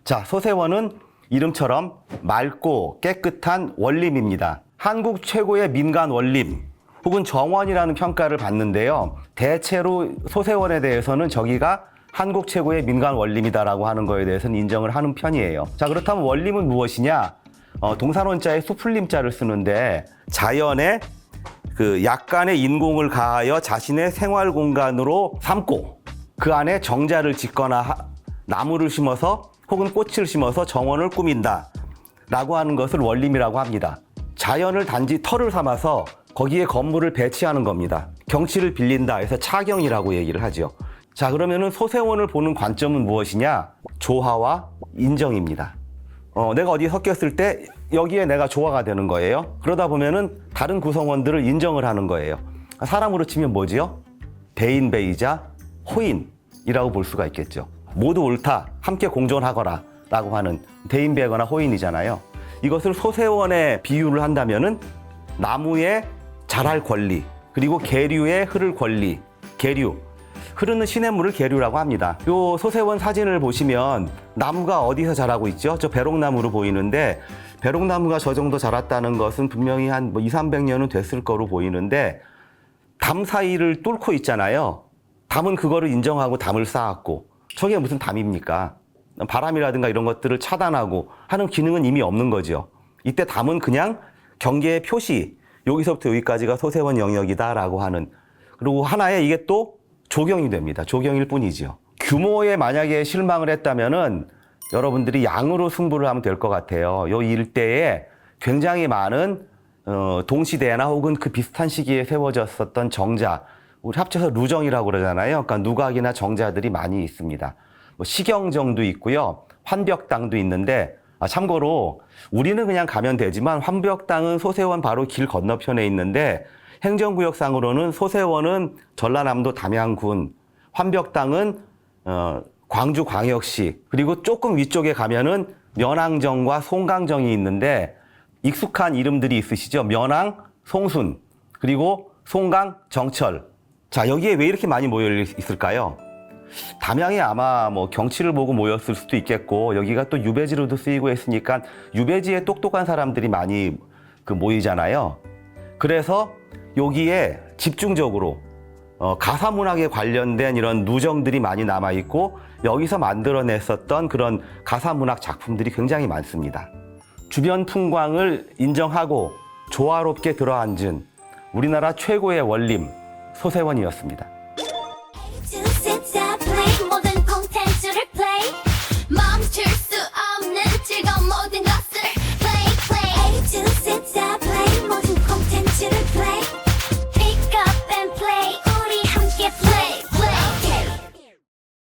자, 소세원은 이름처럼 맑고 깨끗한 원림입니다. 한국 최고의 민간 원림 혹은 정원이라는 평가를 받는데요. 대체로 소세원에 대해서는 저기가 한국 최고의 민간 원림이다라고 하는 거에 대해서는 인정을 하는 편이에요. 자, 그렇다면 원림은 무엇이냐? 동산원자에 수풀림자를 쓰는데 자연의 그 약간의 인공을 가하여 자신의 생활 공간으로 삼고 그 안에 정자를 짓거나 나무를 심어서 혹은 꽃을 심어서 정원을 꾸민다 라고 하는 것을 원림이라고 합니다. 자연을 단지 터를 삼아서 거기에 건물을 배치하는 겁니다. 경치를 빌린다 해서 차경이라고 얘기를 하죠. 자, 그러면은 소세원을 보는 관점은 무엇이냐? 조화와 인정입니다. 내가 어디에 섞였을 때 여기에 내가 조화가 되는 거예요. 그러다 보면은 다른 구성원들을 인정을 하는 거예요. 사람으로 치면 뭐지요? 대인배이자 호인이라고 볼 수가 있겠죠. 모두 옳다, 함께 공존하거라 라고 하는 대인배거나 호인이잖아요. 이것을 소세원에 비유를 한다면은 나무에 자랄 권리, 그리고 계류에 흐를 권리, 계류. 흐르는 시냇물을 계류라고 합니다. 요 소세원 사진을 보시면 나무가 어디서 자라고 있죠? 저 배롱나무로 보이는데 배롱나무가 저 정도 자랐다는 것은 분명히 한 200~300년은 됐을 거로 보이는데 담 사이를 뚫고 있잖아요. 담은 그거를 인정하고 담을 쌓았고 저게 무슨 담입니까? 바람이라든가 이런 것들을 차단하고 하는 기능은 이미 없는 거죠. 이때 담은 그냥 경계의 표시, 여기서부터 여기까지가 소세원 영역이다라고 하는, 그리고 하나의 이게 또 조경이 됩니다. 조경일 뿐이죠. 규모에 만약에 실망을 했다면은 여러분들이 양으로 승부를 하면 될 것 같아요. 요 일대에 굉장히 많은 동시대나 혹은 그 비슷한 시기에 세워졌었던 정자, 우리 합쳐서 루정이라고 그러잖아요. 그러니까 누각이나 정자들이 많이 있습니다. 시경정도 있고요. 환벽당도 있는데 참고로 우리는 그냥 가면 되지만 환벽당은 소세원 바로 길 건너편에 있는데 행정구역상으로는 소세원은 전라남도 담양군, 환벽당은 광주광역시, 그리고 조금 위쪽에 가면은 면항정과 송강정이 있는데 익숙한 이름들이 있으시죠? 면항, 송순, 그리고 송강, 정철. 자, 여기에 왜 이렇게 많이 모여 있을까요? 담양에 아마 경치를 보고 모였을 수도 있겠고 여기가 또 유배지로도 쓰이고 했으니까 유배지에 똑똑한 사람들이 많이 모이잖아요. 그래서 여기에 집중적으로 가사문학에 관련된 이런 누정들이 많이 남아있고 여기서 만들어냈었던 그런 가사문학 작품들이 굉장히 많습니다. 주변 풍광을 인정하고 조화롭게 들어앉은 우리나라 최고의 원림, 소세원이었습니다.